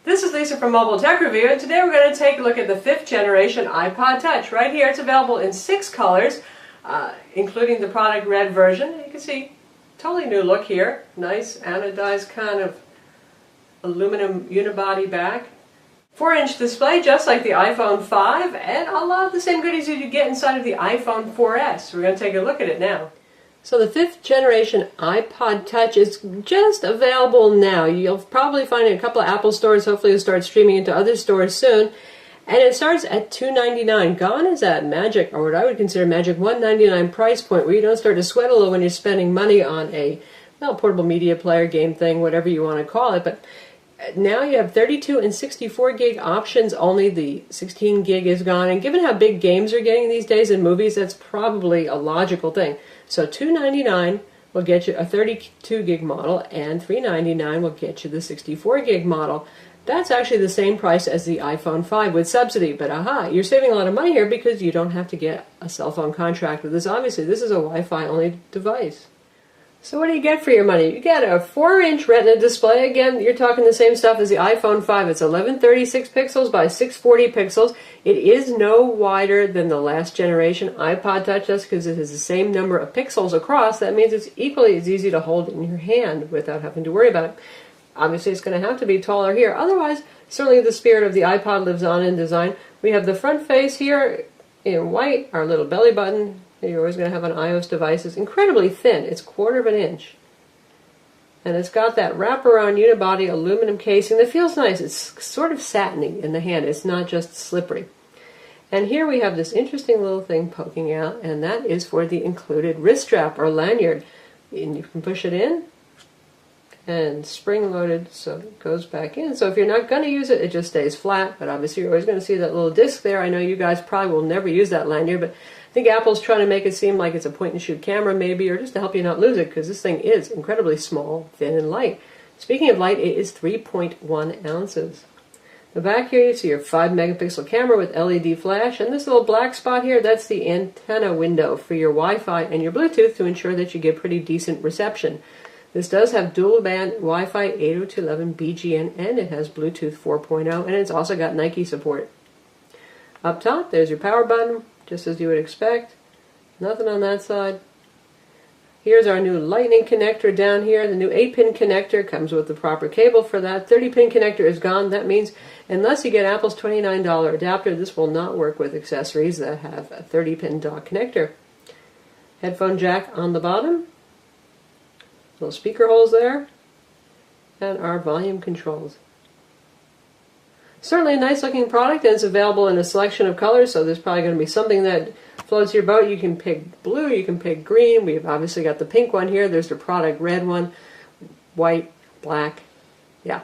This is Lisa from Mobile Tech Review, and today we're going to take a look at the 5th generation iPod Touch. Right here, it's available in 6 colors, including the product red version. You can see, totally new look here. Nice anodized kind of aluminum unibody back. 4-inch display, just like the iPhone 5, and a lot of the same goodies you get inside of the iPhone 4S. We're going to take a look at it now. So the 5th generation iPod Touch is just available now. You'll probably find it in a couple of Apple stores. Hopefully it'll start streaming into other stores soon. And it starts at $2.99. Gone is that magic, or what I would consider magic, $1.99 price point, where you don't start to sweat a little when you're spending money on a portable media player, game thing, whatever you want to call it. But now you have 32 and 64 gig options only. The 16 gig is gone. And given how big games are getting these days in movies, that's probably a logical thing. So $2.99 will get you a 32 gig model, and $3.99 will get you the 64 gig model. That's actually the same price as the iPhone 5 with subsidy, but aha, you're saving a lot of money here because you don't have to get a cell phone contract with this. Obviously, this is a Wi-Fi only device. So what do you get for your money? You get a 4-inch Retina display. Again, you're talking the same stuff as the iPhone 5. It's 1136 pixels by 640 pixels. It is no wider than the last generation iPod Touch, just because it has the same number of pixels across. That means it's equally as easy to hold in your hand without having to worry about it. Obviously, it's going to have to be taller here. Otherwise, certainly the spirit of the iPod lives on in design. We have the front face here in white, our little belly button. You're always going to have on iOS devices. Incredibly thin. It's 1/4 inch. And it's got that wraparound unibody aluminum casing that feels nice. It's sort of satiny in the hand. It's not just slippery. And here we have this interesting little thing poking out, and that is for the included wrist strap or lanyard. And you can push it in, and spring-loaded, so it goes back in. So if you're not going to use it, it just stays flat, but obviously you're always going to see that little disc there. I know you guys probably will never use that lanyard, but I think Apple's trying to make it seem like it's a point-and-shoot camera maybe, or just to help you not lose it, because this thing is incredibly small, thin, and light. Speaking of light, it is 3.1 ounces. The back here, you see your 5-megapixel camera with LED flash, and this little black spot here, that's the antenna window for your Wi-Fi and your Bluetooth to ensure that you get pretty decent reception. This does have dual-band Wi-Fi 802.11 BGN, and it has Bluetooth 4.0, and it's also got Nike support. Up top, there's your power button, just as you would expect. Nothing on that side. Here's our new lightning connector down here. The new 8-pin connector comes with the proper cable for that. 30-pin connector is gone. That means unless you get Apple's $29 adapter, this will not work with accessories that have a 30-pin dock connector. Headphone jack on the bottom. Little speaker holes there, and our volume controls. Certainly a nice looking product, and it's available in a selection of colors, so there's probably going to be something that floats your boat. You can pick blue, you can pick green. We've obviously got the pink one here. There's the product red one, white, black, yeah.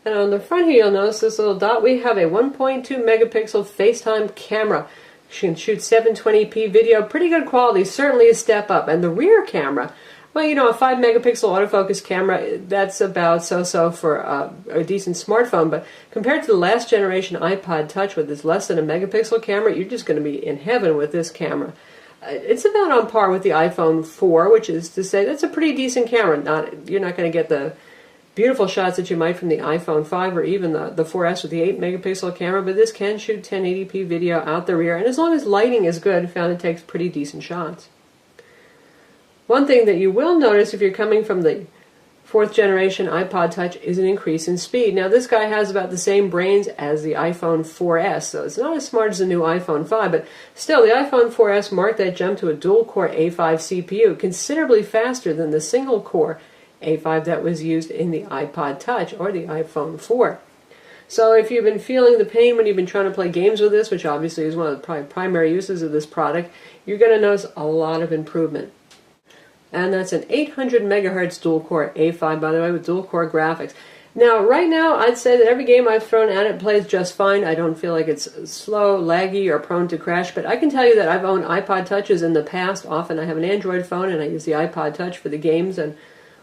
And on the front here, you'll notice this little dot. We have a 1.2 megapixel FaceTime camera. You can shoot 720p video, pretty good quality, certainly a step up. And the rear camera, well, you know, a 5-megapixel autofocus camera, that's about so-so for a decent smartphone, but compared to the last generation iPod Touch with this less than a megapixel camera, you're just going to be in heaven with this camera. It's about on par with the iPhone 4, which is to say that's a pretty decent camera. You're not going to get the beautiful shots that you might from the iPhone 5 or even the 4S with the 8-megapixel camera, but this can shoot 1080p video out the rear, and as long as lighting is good, I found it takes pretty decent shots. One thing that you will notice if you're coming from the 4th generation iPod Touch is an increase in speed. Now this guy has about the same brains as the iPhone 4S, so it's not as smart as the new iPhone 5, but still the iPhone 4S marked that jump to a dual-core A5 CPU, considerably faster than the single-core A5 that was used in the iPod Touch or the iPhone 4. So if you've been feeling the pain when you've been trying to play games with this, which obviously is one of the primary uses of this product, you're going to notice a lot of improvement. And that's an 800 megahertz dual-core A5, by the way, with dual-core graphics. Now, right now, I'd say that every game I've thrown at it plays just fine. I don't feel like it's slow, laggy, or prone to crash, but I can tell you that I've owned iPod Touches in the past. Often I have an Android phone, and I use the iPod Touch for the games and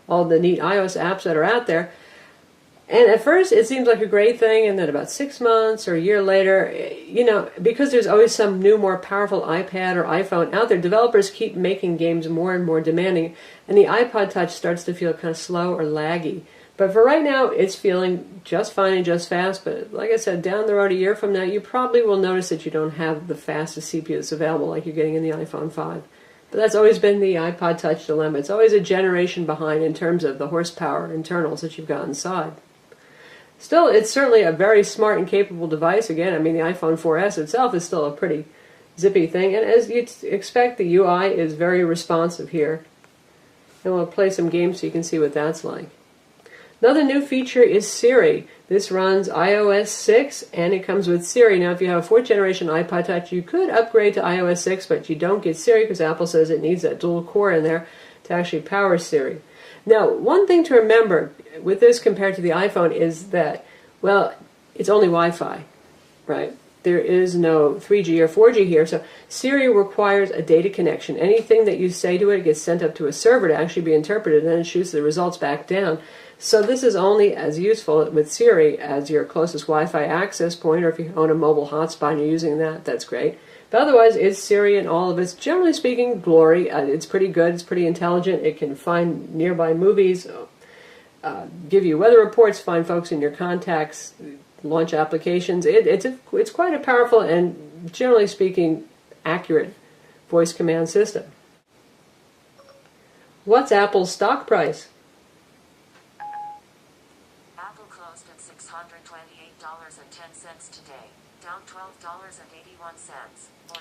all the neat iOS apps that are out there. And at first, it seems like a great thing, and then about 6 months or a year later, you know, because there's always some new, more powerful iPad or iPhone out there, developers keep making games more and more demanding, and the iPod Touch starts to feel kind of slow or laggy. But for right now, it's feeling just fine and just fast. But like I said, down the road a year from now, you probably will notice that you don't have the fastest CPU that's available like you're getting in the iPhone 5. But that's always been the iPod Touch dilemma. It's always a generation behind in terms of the horsepower internals that you've got inside. Still, it's certainly a very smart and capable device. Again, I mean, the iPhone 4S itself is still a pretty zippy thing. And as you'd expect, the UI is very responsive here. And we'll play some games so you can see what that's like. Another new feature is Siri. This runs iOS 6 and it comes with Siri. Now if you have a 4th generation iPod Touch, you could upgrade to iOS 6, but you don't get Siri because Apple says it needs that dual core in there to actually power Siri. Now, one thing to remember with this compared to the iPhone is that, well, it's only Wi-Fi, right? There is no 3G or 4G here, so Siri requires a data connection. Anything that you say to it gets sent up to a server to actually be interpreted, and then it shoots the results back down. So this is only as useful with Siri as your closest Wi-Fi access point, or if you own a mobile hotspot and you're using that, that's great. But otherwise, it's Siri in all of its, generally speaking, glory. It's pretty good, it's pretty intelligent. It can find nearby movies, give you weather reports, find folks in your contacts, launch applications. It's quite a powerful and, generally speaking, accurate voice command system. What's Apple's stock price? Apple closed at $628.10 today, down $12.81, or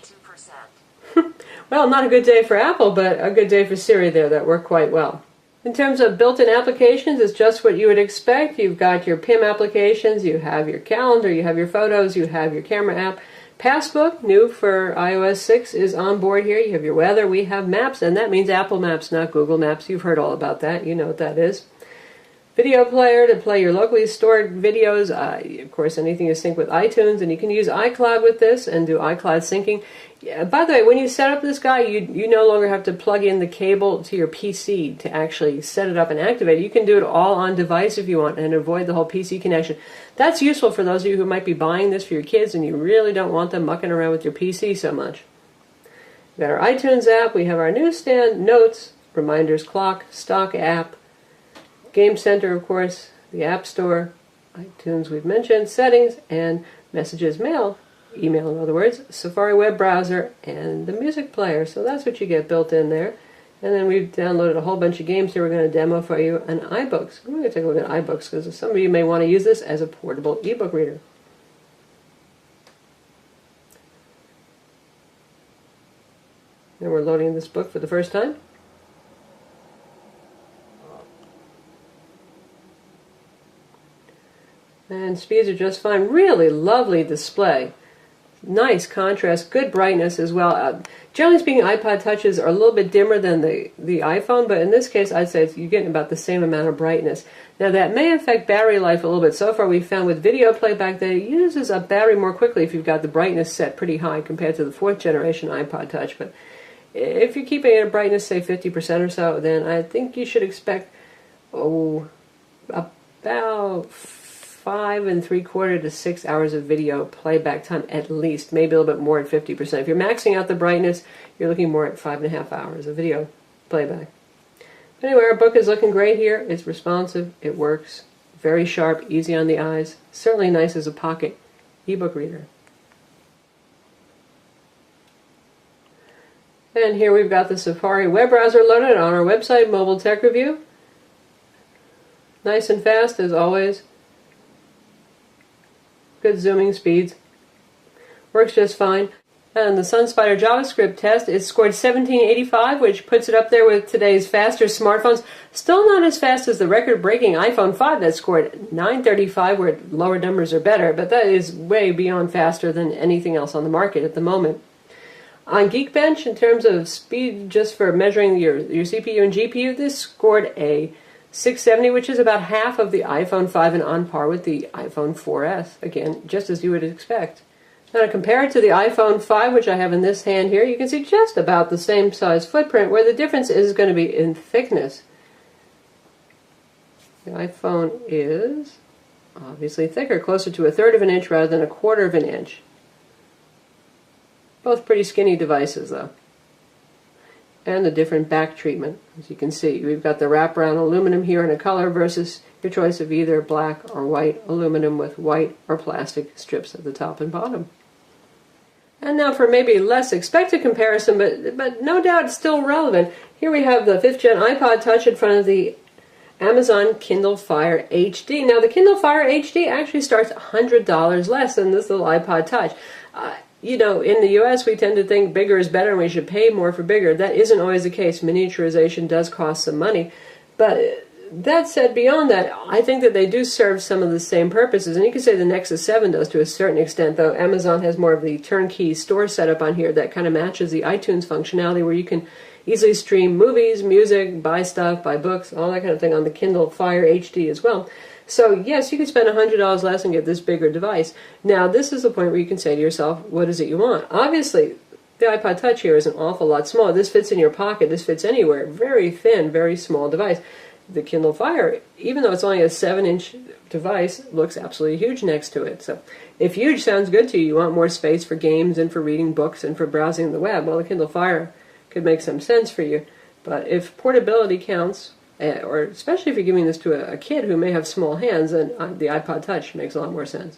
2%. Well, not a good day for Apple, but a good day for Siri there. That worked quite well. In terms of built-in applications, it's just what you would expect. You've got your PIM applications, you have your calendar, you have your photos, you have your camera app. Passbook, new for iOS 6, is on board here. You have your weather, we have maps, and that means Apple Maps, not Google Maps. You've heard all about that. You know what that is. Video player to play your locally stored videos. Of course, anything is synced with iTunes, and you can use iCloud with this and do iCloud syncing. Yeah, by the way, when you set up this guy, you no longer have to plug in the cable to your PC to actually set it up and activate it. You can do it all on device if you want and avoid the whole PC connection. That's useful for those of you who might be buying this for your kids and you really don't want them mucking around with your PC so much. We've got our iTunes app, we have our newsstand, notes, reminders, clock, stock app, Game Center, of course, the App Store, iTunes we've mentioned, settings, and messages, mail, email in other words, Safari web browser, and the music player. So that's what you get built in there. And then we've downloaded a whole bunch of games here we're going to demo for you, and iBooks. We're going to take a look at iBooks because some of you may want to use this as a portable ebook reader. And we're loading this book for the first time. And speeds are just fine. Really lovely display. Nice contrast, good brightness as well. Generally speaking, iPod Touches are a little bit dimmer than the iPhone, but in this case, I'd say you're getting about the same amount of brightness. Now, that may affect battery life a little bit. So far, we've found with video playback that it uses up battery more quickly if you've got the brightness set pretty high compared to the 4th generation iPod Touch. But if you're keeping it at brightness, say 50% or so, then I think you should expect, about 5 3/4 to 6 hours of video playback time at least, maybe a little bit more at 50%. If you're maxing out the brightness, you're looking more at 5.5 hours of video playback. Anyway, our book is looking great here. It's responsive, it works, very sharp, easy on the eyes, certainly nice as a pocket ebook reader. And here we've got the Safari web browser loaded on our website, Mobile Tech Review. Nice and fast as always. Good zooming speeds. Works just fine. And the SunSpider JavaScript test is scored 1785, which puts it up there with today's faster smartphones. Still not as fast as the record-breaking iPhone 5 that scored 935, where lower numbers are better, but that is way beyond faster than anything else on the market at the moment. On Geekbench, in terms of speed, just for measuring your CPU and GPU, this scored a 670, which is about half of the iPhone 5 and on par with the iPhone 4S. Again, just as you would expect. Now to compare it to the iPhone 5, which I have in this hand here, you can see just about the same size footprint, where the difference is going to be in thickness. The iPhone is obviously thicker, closer to 1/3 of an inch rather than 1/4 of an inch. Both pretty skinny devices, though. and the different back treatment. As you can see, we've got the wraparound aluminum here in a color versus your choice of either black or white aluminum with white or plastic strips at the top and bottom. And now for maybe a less expected comparison, but no doubt still relevant. Here we have the 5th Gen iPod Touch in front of the Amazon Kindle Fire HD. Now the Kindle Fire HD actually starts $100 less than this little iPod Touch. You know, in the US we tend to think bigger is better and we should pay more for bigger. That isn't always the case. Miniaturization does cost some money. But that said, beyond that, I think that they do serve some of the same purposes. And you can say the Nexus 7 does to a certain extent, though Amazon has more of the turnkey store setup on here that kind of matches the iTunes functionality where you can easily stream movies, music, buy stuff, buy books, all that kind of thing on the Kindle Fire HD as well. So yes, you can spend $100 less and get this bigger device. Now this is the point where you can say to yourself, what is it you want? Obviously, the iPod Touch here is an awful lot smaller. This fits in your pocket, this fits anywhere. Very thin, very small device. The Kindle Fire, even though it's only a 7-inch device, looks absolutely huge next to it. So if huge sounds good to you, you want more space for games and for reading books and for browsing the web, well, the Kindle Fire could make some sense for you. But if portability counts, or especially if you're giving this to a kid who may have small hands, then the iPod Touch makes a lot more sense.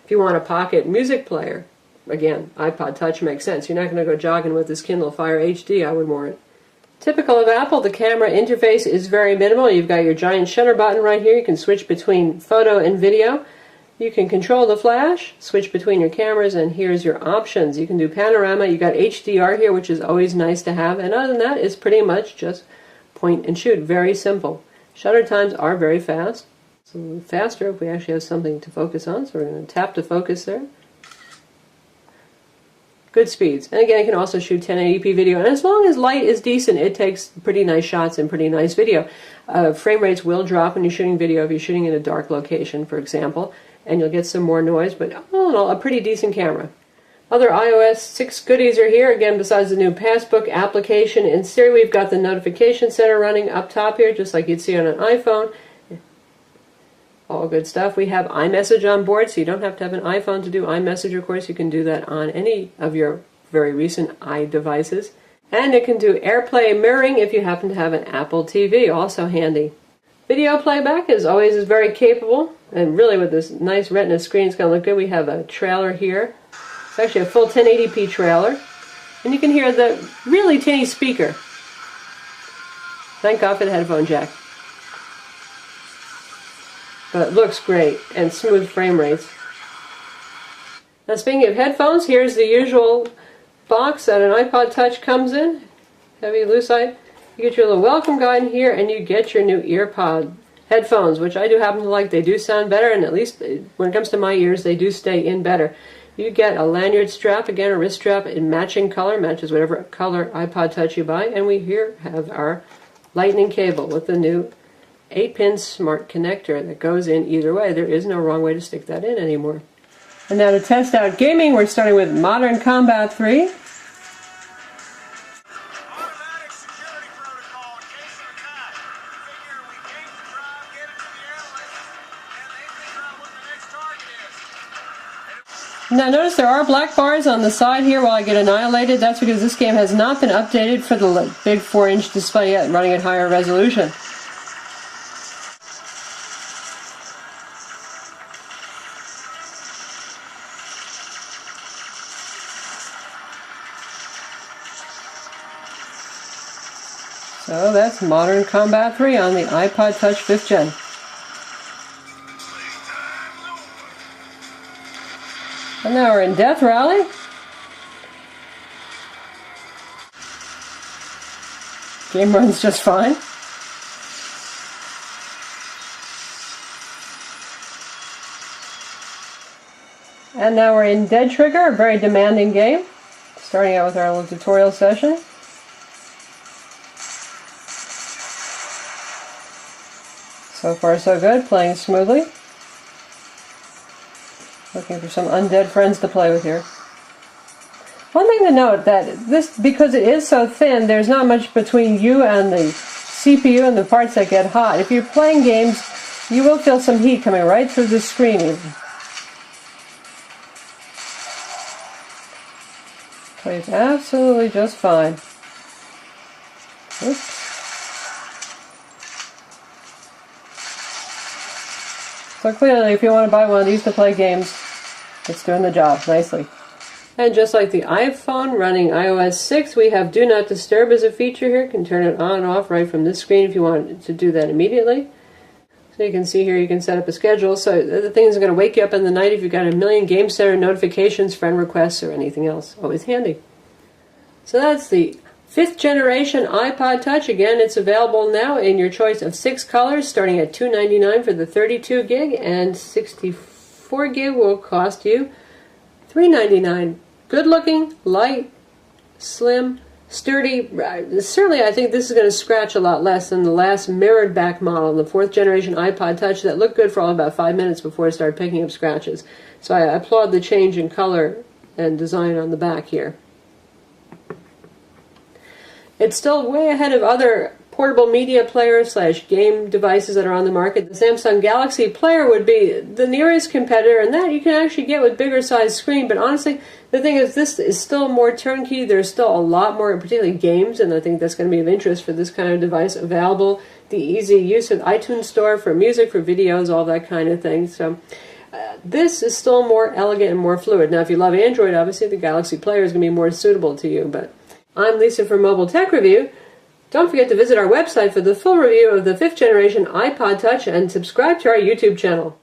If you want a pocket music player, again, iPod Touch makes sense. You're not going to go jogging with this Kindle Fire HD, I would warrant. Typical of Apple, the camera interface is very minimal. You've got your giant shutter button right here. You can switch between photo and video. You can control the flash, switch between your cameras, and here's your options. You can do panorama. You've got HDR here, which is always nice to have. And other than that, it's pretty much just point and shoot. Very simple. Shutter times are very fast. It's a little faster if we actually have something to focus on. So we're going to tap to focus there. Good speeds. And again, you can also shoot 1080p video. And as long as light is decent, it takes pretty nice shots and pretty nice video. Frame rates will drop when you're shooting video if you're shooting in a dark location, for example. And you'll get some more noise, but all in all, a pretty decent camera. Other iOS 6 goodies are here. Again, besides the new Passbook application in Siri, we've got the notification center running up top here, just like you'd see on an iPhone. All good stuff. We have iMessage on board, so you don't have to have an iPhone to do iMessage, of course. You can do that on any of your very recent iDevices. And it can do AirPlay mirroring if you happen to have an Apple TV, also handy. Video playback is always very capable, and really with this nice Retina screen, it's going to look good. We have a trailer here. It's actually a full 1080p trailer. And you can hear the really tinny speaker. Thank God for the headphone jack. But it looks great, and smooth frame rates. Now speaking of headphones, here's the usual box that an iPod Touch comes in. Heavy lucite. You get your little welcome guide in here, and you get your new EarPod headphones, which I do happen to like. They do sound better, and at least when it comes to my ears, they do stay in better. You get a lanyard strap, again a wrist strap in matching color, matches whatever color iPod Touch you buy, and we here have our lightning cable with the new 8-pin smart connector that goes in either way. There is no wrong way to stick that in anymore. And now to test out gaming, we're starting with Modern Combat 3. Now notice there are black bars on the side here while I get annihilated. That's because this game has not been updated for the big 4-inch display yet, running at higher resolution. So that's Modern Combat 3 on the iPod Touch 5th Gen. And now we're in Death Rally. Game runs just fine. And now we're in Dead Trigger, a very demanding game. Starting out with our little tutorial session. So far so good, playing smoothly. Looking for some undead friends to play with here. One thing to note, that this, because it is so thin, there's not much between you and the CPU and the parts that get hot. If you're playing games, you will feel some heat coming right through the screen even. Plays absolutely just fine. Oops. So clearly, if you want to buy one of these to play games, it's doing the job nicely. And just like the iPhone running iOS 6, we have Do Not Disturb as a feature here. You can turn it on and off right from this screen if you want to do that immediately. So you can see here you can set up a schedule. So the thing is going to wake you up in the night if you've got a million Game Center notifications, friend requests, or anything else. Always handy. So that's the 5th generation iPod Touch. Again, it's available now in your choice of 6 colors, starting at $2.99 for the 32 gig, and 64 gig will cost you $3.99. Good looking, light, slim, sturdy. Certainly I think this is going to scratch a lot less than the last mirrored back model, the 4th generation iPod Touch, that looked good for all about 5 minutes before it started picking up scratches. So I applaud the change in color and design on the back here. It's still way ahead of other portable media players / game devices that are on the market. The Samsung Galaxy Player would be the nearest competitor, and that you can actually get with bigger size screen. But honestly, the thing is, this is still more turnkey. There's still a lot more, particularly games, and I think that's going to be of interest for this kind of device available. The easy use of iTunes Store for music, for videos, all that kind of thing. So this is still more elegant and more fluid. Now, if you love Android, obviously the Galaxy Player is going to be more suitable to you. But I'm Lisa for Mobile Tech Review. Don't forget to visit our website for the full review of the 5th generation iPod Touch and subscribe to our YouTube channel.